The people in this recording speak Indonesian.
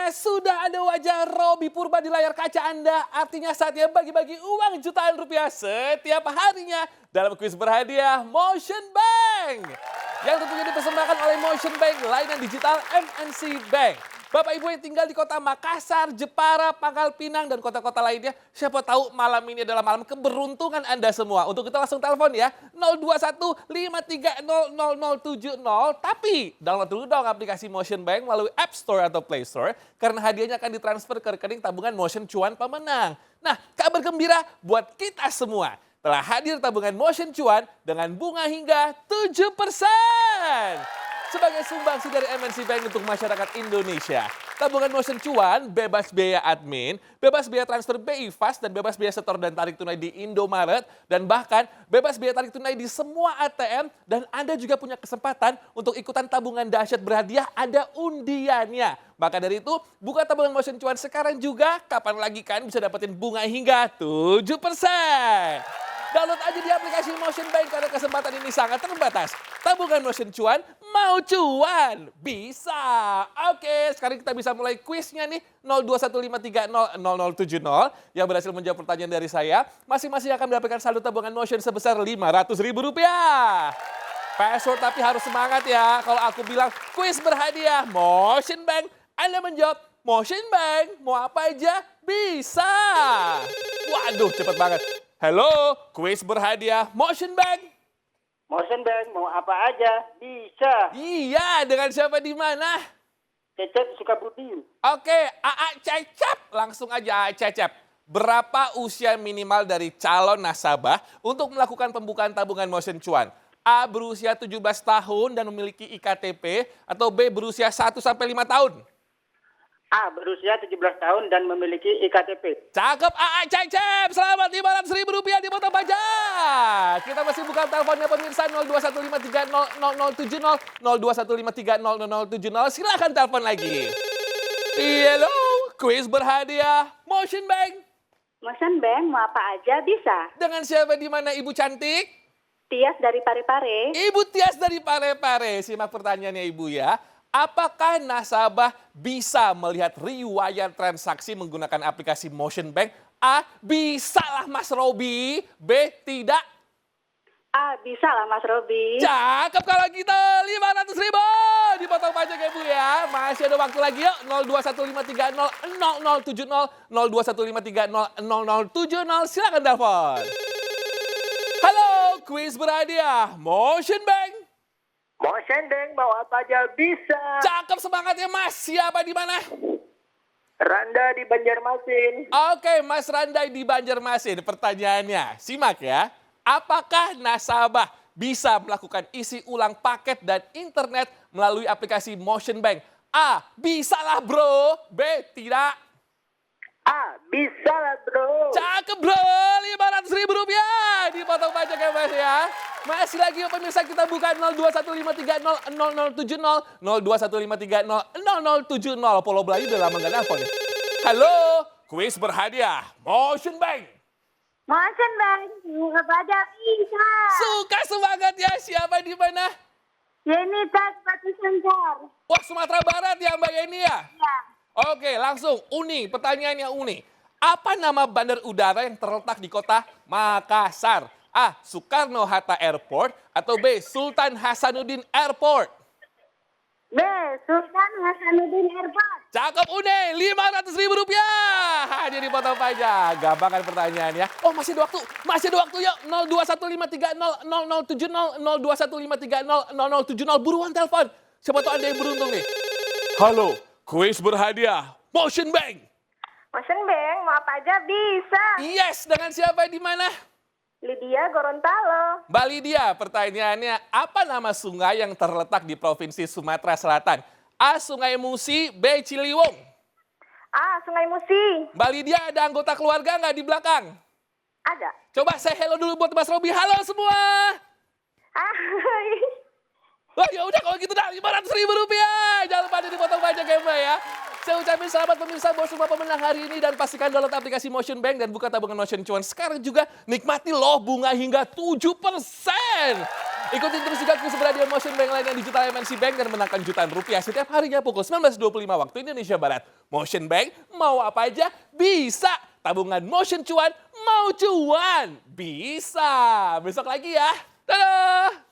Saatnya sudah ada wajah Robby Purba di layar kaca Anda. Artinya saatnya bagi-bagi uang jutaan rupiah setiap harinya dalam kuis berhadiah Motion Bank. Yang tentunya dipersembahkan oleh Motion Bank, layanan digital MNC Bank. Bapak Ibu yang tinggal di kota Makassar, Jepara, Pangkal Pinang, dan kota-kota lainnya, siapa tahu malam ini adalah malam keberuntungan Anda semua. Untuk kita langsung telepon ya, 021-530-0070. Tapi download dulu dong aplikasi Motion Bank melalui App Store atau Play Store, karena hadiahnya akan ditransfer ke rekening tabungan Motion Cuan pemenang. Nah, kabar gembira buat kita semua. Telah hadir tabungan Motion Cuan dengan bunga hingga 7%. Sebagai sumbangsi dari MNC Bank untuk masyarakat Indonesia. Tabungan Motion Cuan bebas biaya admin, bebas biaya transfer BI Fast, dan bebas biaya setor dan tarik tunai di Indomaret, dan bahkan bebas biaya tarik tunai di semua ATM, dan Anda juga punya kesempatan untuk ikutan tabungan dahsyat berhadiah, ada undiannya. Maka dari itu, buka tabungan Motion Cuan sekarang juga, kapan lagi kan bisa dapetin bunga hingga 7%. Download aja di aplikasi Motion Bank karena kesempatan ini sangat terbatas. Tabungan Motion Cuan, mau cuan? Bisa. Oke, sekarang kita bisa mulai kuisnya nih. 021530070 yang berhasil menjawab pertanyaan dari saya. Masing-masing akan mendapatkan saldo tabungan Motion sebesar Rp500.000. Password tapi harus semangat ya. Kalau aku bilang kuis berhadiah Motion Bank, Anda menjawab Motion Bank. Mau apa aja? Bisa. Waduh, cepet banget. Halo, kuis berhadiah Motion Bank. Motion Bank mau apa aja bisa. Iya, dengan siapa di mana? Cecep Sukabumi. Oke, AA Cecep. Langsung aja AA Cecep. Berapa usia minimal dari calon nasabah untuk melakukan pembukaan tabungan Motion Cuan? A berusia 17 tahun dan memiliki IKTP, atau B berusia 1-5 tahun? A berusia 17 tahun dan memiliki IKTP. Cakep AA Cecep, selamat Rp500.000 dipotong pajak. Kita masih buka teleponnya pemirsa 021530070, 021530070. Silakan telepon lagi. Halo, kuis berhadiah Motion Bank. Motion Bank mau apa aja bisa. Dengan siapa di mana Ibu cantik? Tias dari Parepare. Ibu Tias dari Parepare. Simak pertanyaannya Ibu ya. Apakah nasabah bisa melihat riwayat transaksi menggunakan aplikasi Motion Bank? A. Bisa lah Mas Robby. B. Tidak. Ah, bisa lah Mas Robby. Cakep kalau gitu. Rp500.000 dipotong pajak ya Bu ya. Masih ada waktu lagi yuk. 02153000070, 02153000070. Silakan telepon. Halo, kuis berhadiah Motion Bank. Motion Bank mau apa aja bisa. Cakep, semangatnya Mas. Siapa di mana? Randa di Banjarmasin. Oke, Mas Randai di Banjarmasin. Pertanyaannya, simak ya. Apakah nasabah bisa melakukan isi ulang paket dan internet melalui aplikasi Motion Bank? A. Bisa lah bro. B. Tidak. A bisa lah bro. Cakep bro. Rp500.000 dipotong pajak ya Mas ya. Masih lagi yuk pemirsa, kita buka 02153000070, 02153000070. Polo Belayu udah lama gak nelfon ya. Halo, kuis berhadiah Motion Bank. Motion Bank mau apa aja bisa. Suka semangat ya. Siapa di mana? Yenita Batu Sangkar. Wah, Sumatera Barat ya Mbak Yeni ya? Ya. Oke, langsung. Uni, pertanyaannya Uni. Apa nama bandar udara yang terletak di kota Makassar? A. Soekarno-Hatta Airport, atau B. Sultan Hasanuddin Airport? B. Sultan Hasanuddin Airport. Cakep Une, Rp500.000. Hanya dipotong pajak. Gampang kan pertanyaannya? Oh, masih ada waktu. Masih ada waktu yuk. 02153000070, 02153000070. Buruan telepon. Siapa tahu Anda yang beruntung nih. Halo, kuis berhadiah Motion Bank. Motion Bank mau apa aja bisa. Yes, dengan siapa di mana? Lydia Gorontalo. Mbak Lydia, pertanyaannya, apa nama sungai yang terletak di Provinsi Sumatera Selatan? A. Sungai Musi, B. Ciliwung. A. Sungai Musi. Mbak Lydia, ada anggota keluarga nggak di belakang? Ada. Coba say hello dulu buat Mas Robby. Halo semua. Hai. Wah, ya udah kalau gitu dah Rp500.000. Jangan lupa dipotong pajak ya Mbak ya. Saya ucapin selamat pemirsa bahwa semua pemenang hari ini, dan pastikan download aplikasi Motion Bank dan buka tabungan Motion Cuan sekarang juga. Nikmati loh bunga hingga 7%. Ikutin terus juga kuis berhadiah Motion Bank lainnya Digital MNC Bank dan menangkan jutaan rupiah setiap harinya pukul 19.25 waktu Indonesia Barat. Motion Bank, mau apa aja bisa. Tabungan Motion Cuan, mau cuan bisa. Besok lagi ya. Dadah!